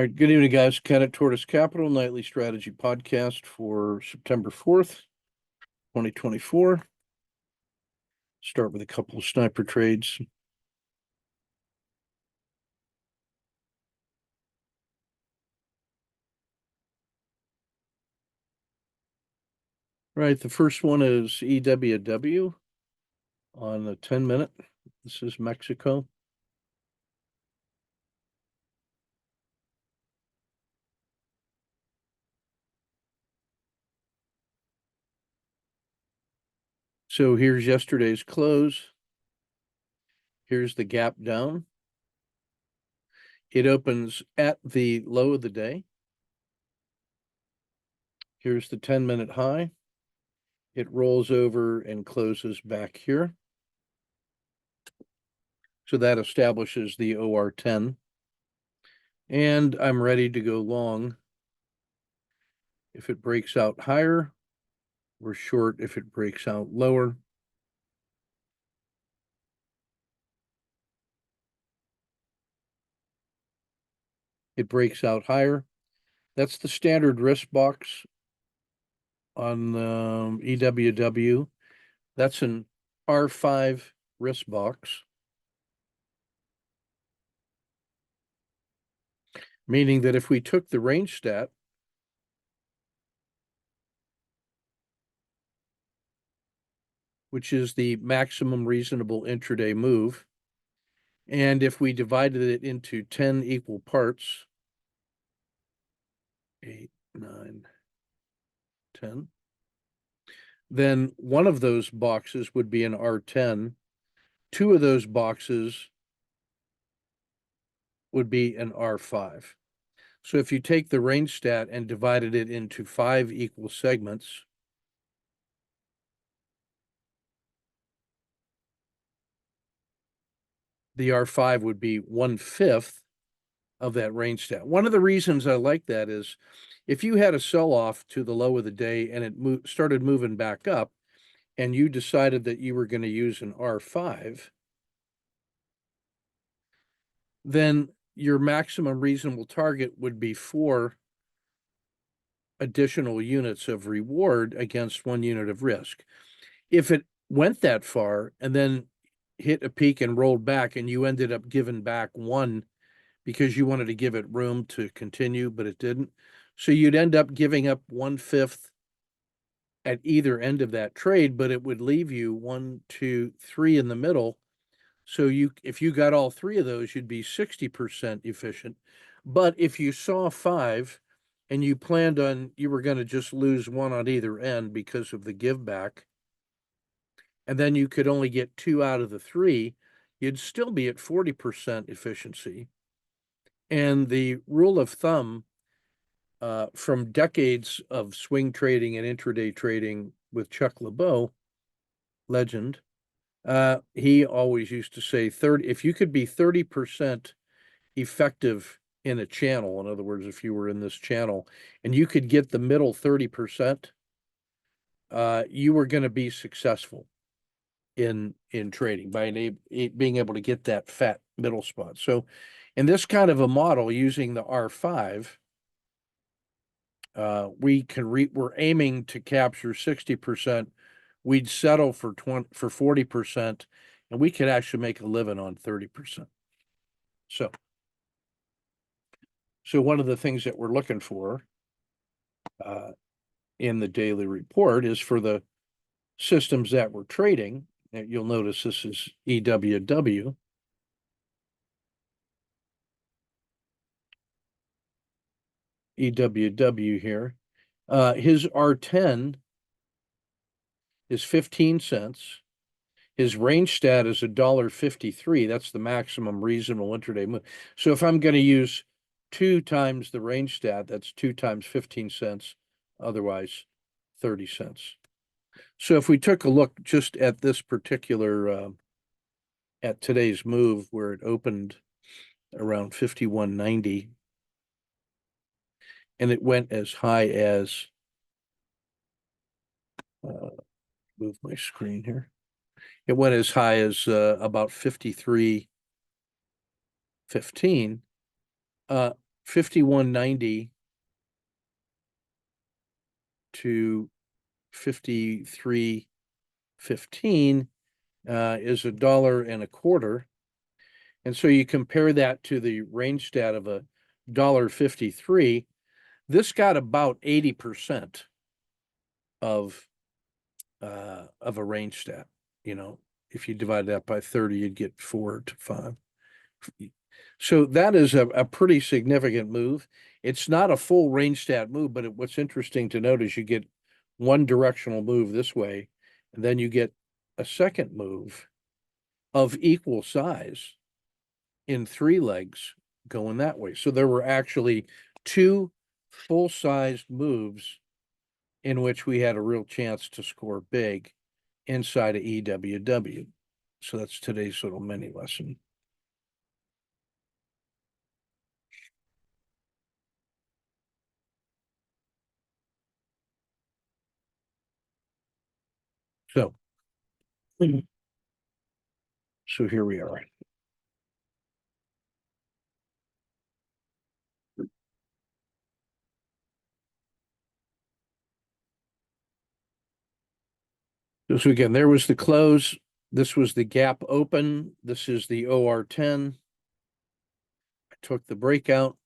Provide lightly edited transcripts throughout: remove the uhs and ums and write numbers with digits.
All right, good evening, guys. Ken at Tortoise Capital Nightly Strategy Podcast for September 4th, 2024. Start with a couple of sniper trades. Right, the first one is EWW on the 10-minute. This is Mexico. So here's yesterday's close. Here's the gap down. It opens at the low of the day. Here's the 10-minute high. It rolls over and closes back here. So that establishes the OR10. And I'm ready to go long. If it breaks out higher, we're short if it breaks out lower. It breaks out higher. That's the standard risk box on EWW. That's an R5 risk box, meaning that if we took the range stat, which is the maximum reasonable intraday move, and if we divided it into 10 equal parts, 8, 9, 10, then one of those boxes would be an R10. Two of those boxes would be an R5. So if you take the range stat and divided it into 5 equal segments, the R5 would be 1/5 of that range stat. One of the reasons I like that is if you had a sell-off to the low of the day and it started moving back up, and you decided that you were going to use an R5, then your maximum reasonable target would be 4 additional units of reward against 1 unit of risk. If it went that far and then hit a peak and rolled back and you ended up giving back 1 because you wanted to give it room to continue, but it didn't. So you'd end up giving up 1/5 at either end of that trade, but it would leave you 1, 2, 3 in the middle. So if you got all 3 of those, you'd be 60% efficient. But if you saw 5 and you planned on you were going to just lose 1 on either end because of the give back, and then you could only get 2 out of the 3, you'd still be at 40% efficiency. And the rule of thumb from decades of swing trading and intraday trading with Chuck LeBeau, legend, he always used to say if you could be 30% effective in a channel, in other words, if you were in this channel and you could get the middle 30%, you were going to be successful in trading by being able to get that fat middle spot. So in this kind of a model using the R5, we're aiming to capture 60%. We'd settle for 40%, and we could actually make a living on 30%. So one of the things that we're looking for in the daily report is for the systems that we're trading. You'll notice this is EWW. EWW here. His R10 is 15 cents. His range stat is $1.53. That's the maximum reasonable intraday move. So if I'm going to use 2 times the range stat, that's 2 times 15 cents, otherwise 30 cents. So if we took a look just at this particular, at today's move where it opened around 51.90, and it went as high as, move my screen here. It went as high as about 53.15. 51.90 to 53.15 is $1.25. And so you compare that to the range stat of $1.53. This got about 80% of a range stat. You know, if you divide that by 30, you'd get 4 to 5. So that is a pretty significant move. It's not a full range stat move, but what's interesting to note is you get one directional move this way, and then you get a second move of equal size in 3 legs going that way. So there were actually 2 full-sized moves in which we had a real chance to score big inside of EWW. So that's today's little mini lesson. So, so here we are. So again, there was the close. This was the gap open. This is the OR10. I took the breakout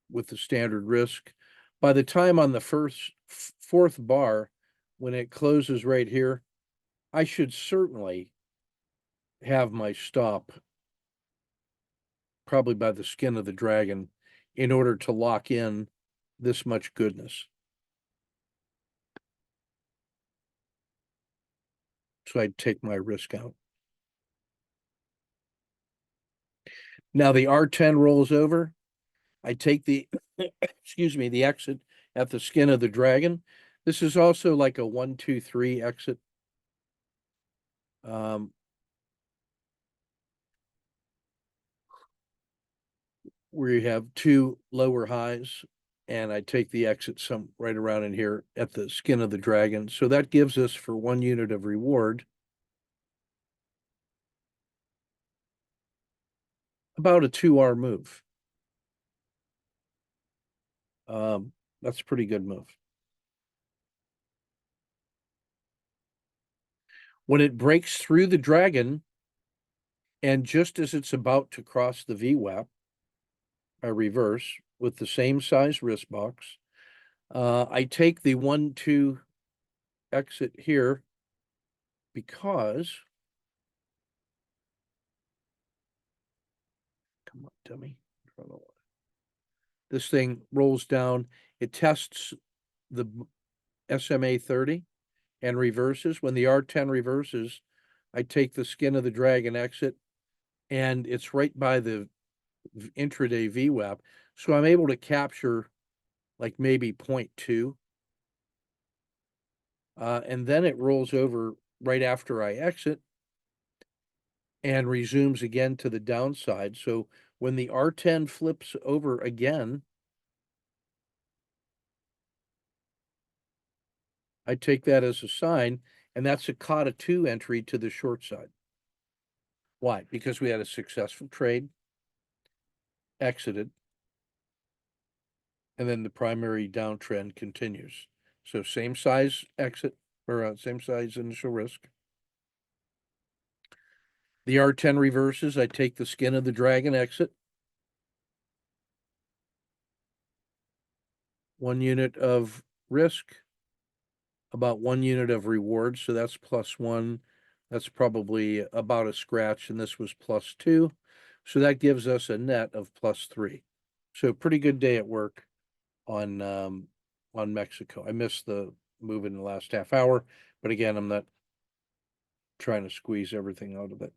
with the standard risk. By the time on the fourth bar, when it closes right here, I should certainly have my stop probably by the skin of the dragon in order to lock in this much goodness. So I'd take my risk out. Now the R10 rolls over. I take the, excuse me, the exit at the skin of the dragon. This is also like a 1, 2, 3 exit. Where you have 2 lower highs, and I take the exit some right around in here at the skin of the dragon. So that gives us for 1 unit of reward about a 2R move. That's a pretty good move. When it breaks through the dragon, and just as it's about to cross the VWAP, I reverse with the same size wrist box. I take the 1, 2 exit here because, come on, dummy. This thing rolls down. It tests the SMA 30 and reverses. When the R10 reverses, I take the skin of the dragon exit, and it's right by the intraday VWAP. So I'm able to capture like maybe 0.2. And then it rolls over right after I exit and resumes again to the downside. So when the R10 flips over again, I take that as a sign, and that's a COTA 2 entry to the short side. Why? Because we had a successful trade, exited, and then the primary downtrend continues. So same size exit, or same size initial risk. The R10 reverses, I take the skin of the dragon exit. 1 unit of risk, about 1 unit of reward. So that's +1. That's probably about a scratch, and this was +2. So that gives us a net of +3. So pretty good day at work on Mexico. I missed the move in the last half hour, but again, I'm not trying to squeeze everything out of it.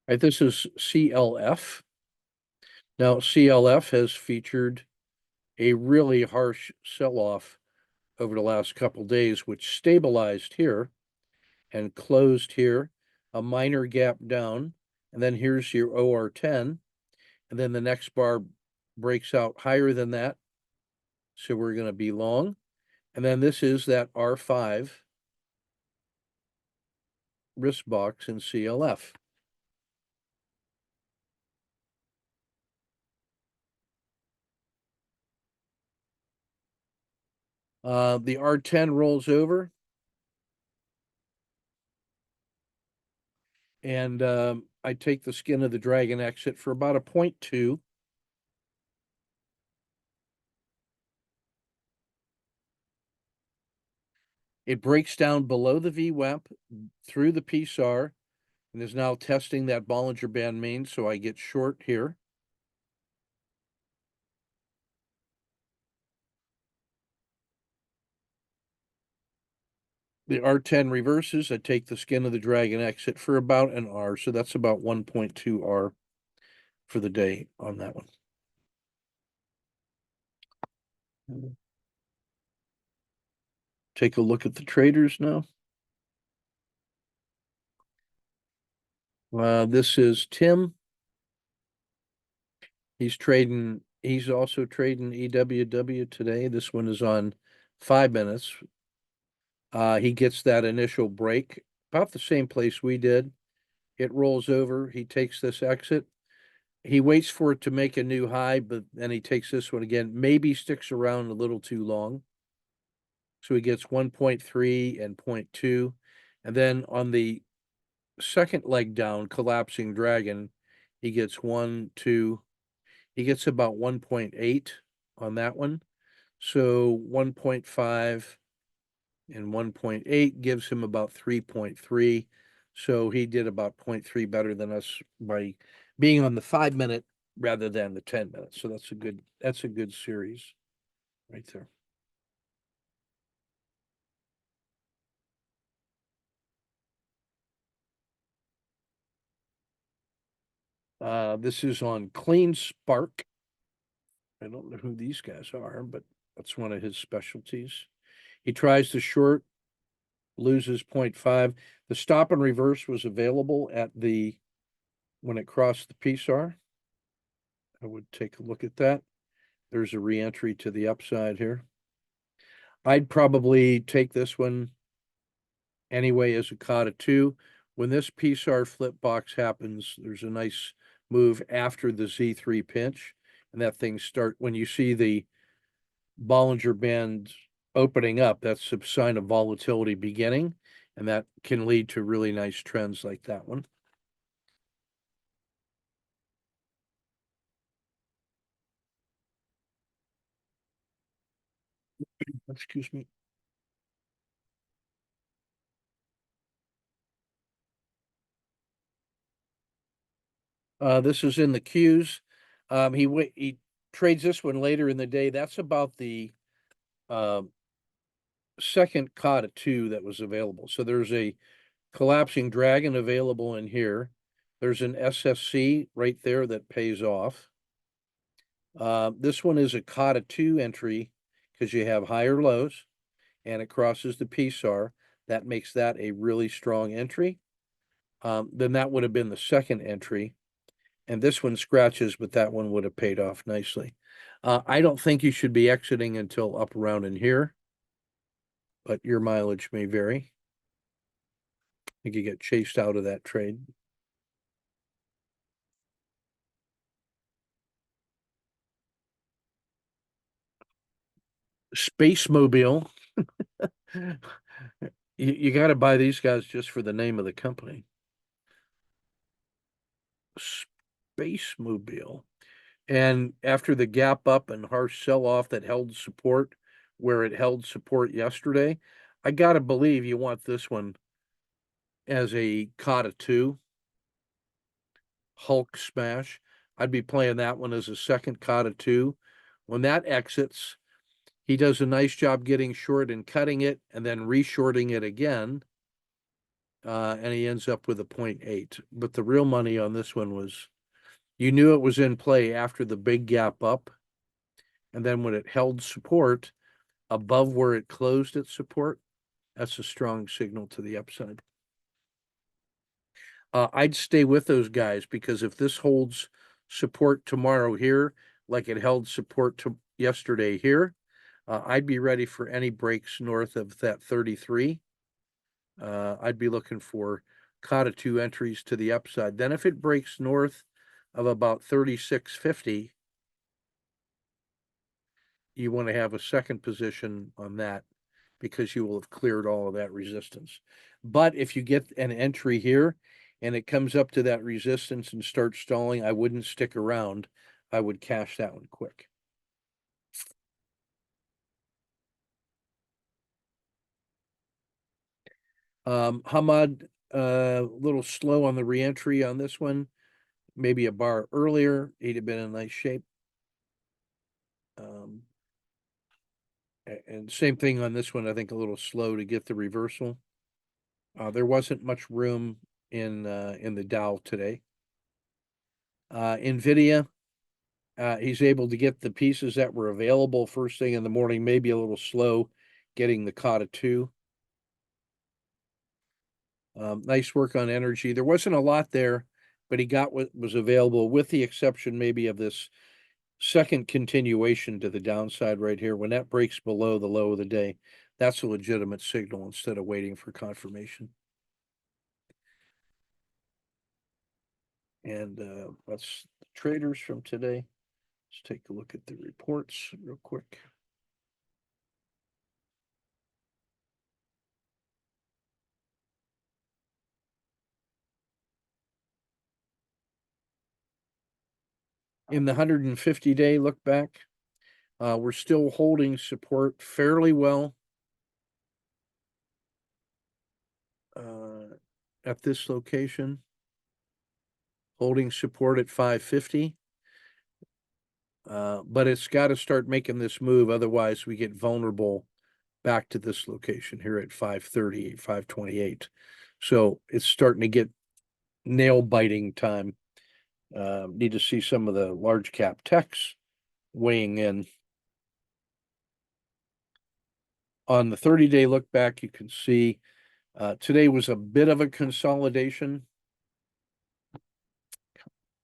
All right, this is CLF. Now, CLF has featured a really harsh sell-off over the last couple days, which stabilized here and closed here, a minor gap down, and then here's your OR10, and then the next bar breaks out higher than that, so we're going to be long, and then this is that R5, risk box in CLF. The R10 rolls over, and I take the skin of the dragon exit for about a 0.2. It breaks down below the VWAP through the PSAR and is now testing that Bollinger Band main, so I get short here. The R10 reverses. I take the skin of the dragon exit for about an R, so that's about 1.2 R for the day on that one. Take a look at the traders now. This is Tim. He's also trading EWW today. This one is on 5 minutes. He gets that initial break about the same place we did. It rolls over. He takes this exit. He waits for it to make a new high, but then he takes this one again. Maybe sticks around a little too long. So he gets 1.3 and 0.2. And then on the second leg down, collapsing dragon, he gets 1, 2. He gets about 1.8 on that one. So 1.5 and 1.8 gives him about 3.3. So he did about 0.3 better than us by being on the 5 minute rather than the 10 minutes. So that's a good series right there. This is on Clean Spark. I don't know who these guys are, but that's one of his specialties. He tries to short, loses 0.5. The stop and reverse was available when it crossed the PSAR. I would take a look at that. There's a reentry to the upside here. I'd probably take this one anyway as a COTA 2. When this PSAR flip box happens, there's a nice move after the Z3 pinch, and that thing when you see the Bollinger Band opening up, that's a sign of volatility beginning, and that can lead to really nice trends like that one. Excuse me. This is in the queues. He trades this one later in the day. That's about the second COTA 2 that was available. So there's a collapsing dragon available in here. There's an SSC right there that pays off. This one is a COTA 2 entry because you have higher lows and it crosses the PSAR. That makes that a really strong entry. Then that would have been the second entry. And this one scratches, but that one would have paid off nicely. I don't think you should be exiting until up around in here, but your mileage may vary. I think you get chased out of that trade. Space Mobile. You got to buy these guys just for the name of the company. Space Mobile. And after the gap up and harsh sell off that held support where it held support yesterday, I got to believe you want this one as a COTA 2 Hulk smash. I'd be playing that one as a second COTA 2. When that exits, he does a nice job getting short and cutting it and then reshorting it again. And he ends up with a 0.8. But the real money on this one was you knew it was in play after the big gap up. And then when it held support above where it closed its support, that's a strong signal to the upside. I'd stay with those guys because if this holds support tomorrow here, like it held support to yesterday here, I'd be ready for any breaks north of that 33. I'd be looking for caught at 2 entries to the upside. Then if it breaks north of about 36.50, you want to have a second position on that because you will have cleared all of that resistance. But if you get an entry here and it comes up to that resistance and starts stalling, I wouldn't stick around. I would cash that one quick. Hamad, a little slow on the reentry on this one. Maybe a bar earlier, he'd have been in nice shape. And same thing on this one, I think a little slow to get the reversal. There wasn't much room in the Dow today. Nvidia, he's able to get the pieces that were available first thing in the morning, maybe a little slow getting the COTA 2. Nice work on energy. There wasn't a lot there, but he got what was available, with the exception maybe of this second continuation to the downside right here. When that breaks below the low of the day, that's a legitimate signal instead of waiting for confirmation. And that's the traders from today. Let's take a look at the reports real quick. In the 150-day look back, we're still holding support fairly well at this location, holding support at 550. But it's got to start making this move. Otherwise, we get vulnerable back to this location here at 530, 528. So it's starting to get nail biting time. Need to see some of the large cap techs weighing in. On the 30-day look back, you can see today was a bit of a consolidation.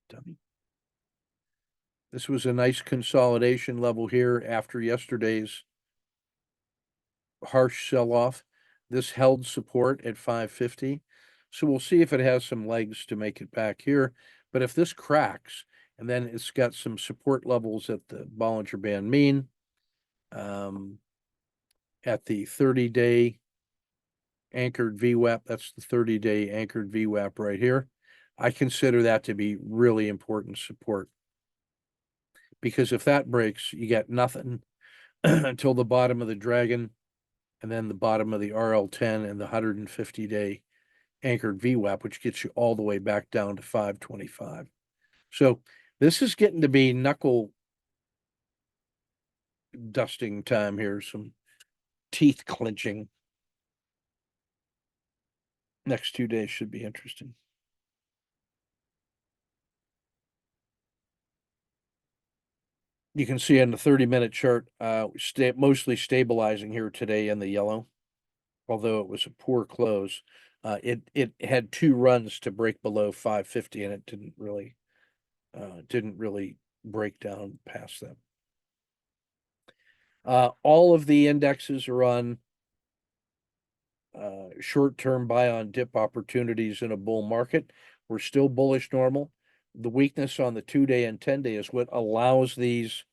Dummy. This was a nice consolidation level here after yesterday's harsh sell-off. This held support at 550. So we'll see if it has some legs to make it back here. But if this cracks, and then it's got some support levels at the Bollinger Band mean, at the 30-day anchored VWAP, that's the 30-day anchored VWAP right here. I consider that to be really important support. Because if that breaks, you get nothing until the bottom of the dragon, and then the bottom of the RL10 and the 150-day anchored VWAP, which gets you all the way back down to 525. So this is getting to be knuckle dusting time here, some teeth clenching. Next 2 days should be interesting. You can see on the 30-minute chart, mostly stabilizing here today in the yellow, although it was a poor close. It had 2 runs to break below 550, and it didn't really break down past them. All of the indexes are on short-term buy on dip opportunities in a bull market. We're still bullish normal. The weakness on the 2-day and 10-day is what allows these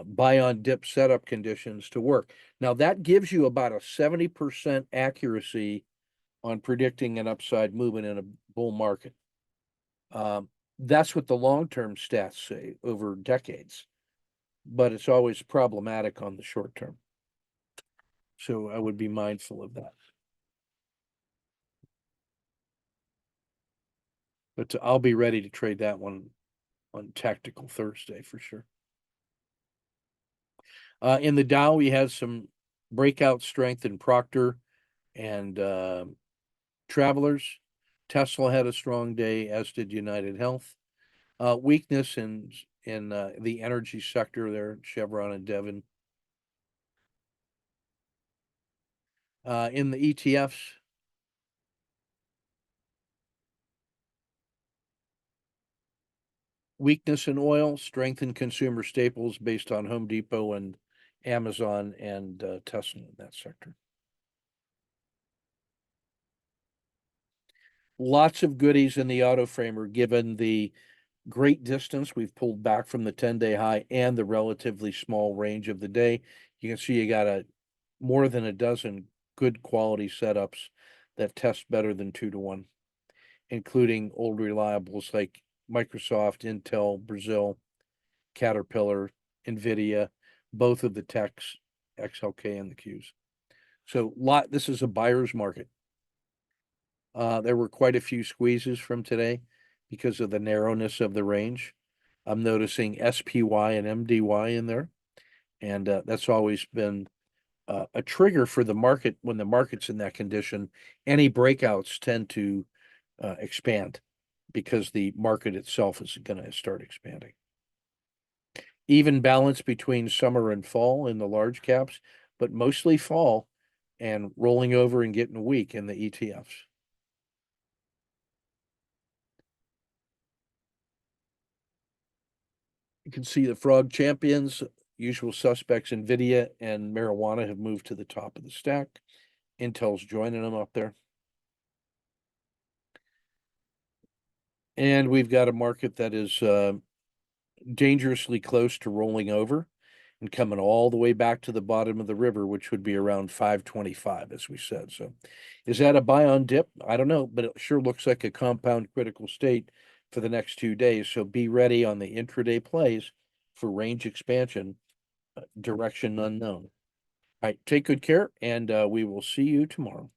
buy on dip setup conditions to work. Now that gives you about a 70% accuracy on predicting an upside movement in a bull market. That's what the long-term stats say over decades, but it's always problematic on the short term. So I would be mindful of that. But I'll be ready to trade that one on Tactical Thursday for sure. In the Dow, we had some breakout strength in Procter and Travelers. Tesla had a strong day, as did United Health. Weakness in the energy sector there, Chevron and Devon. In the ETFs, weakness in oil, strength in consumer staples based on Home Depot and Amazon and Tesla in that sector. Lots of goodies in the auto framer, given the great distance we've pulled back from the 10-day high and the relatively small range of the day. You can see you got more than a dozen good quality setups that test better than 2-1, including old reliables like Microsoft, Intel, Brazil, Caterpillar, NVIDIA, both of the techs, XLK and the Qs. So this is a buyer's market. There were quite a few squeezes from today because of the narrowness of the range. I'm noticing SPY and MDY in there, and that's always been a trigger for the market. When the market's in that condition, any breakouts tend to expand because the market itself is going to start expanding. Even balance between summer and fall in the large caps, but mostly fall and rolling over and getting weak in the ETFs. You can see the frog champions, usual suspects, NVIDIA and marijuana have moved to the top of the stack. Intel's joining them up there. And we've got a market that is dangerously close to rolling over and coming all the way back to the bottom of the river, which would be around 525, as we said. So is that a buy on dip? I don't know, but it sure looks like a compound critical state for the next 2 days. So be ready on the intraday plays for range expansion, direction unknown. All right, take good care, and we will see you tomorrow.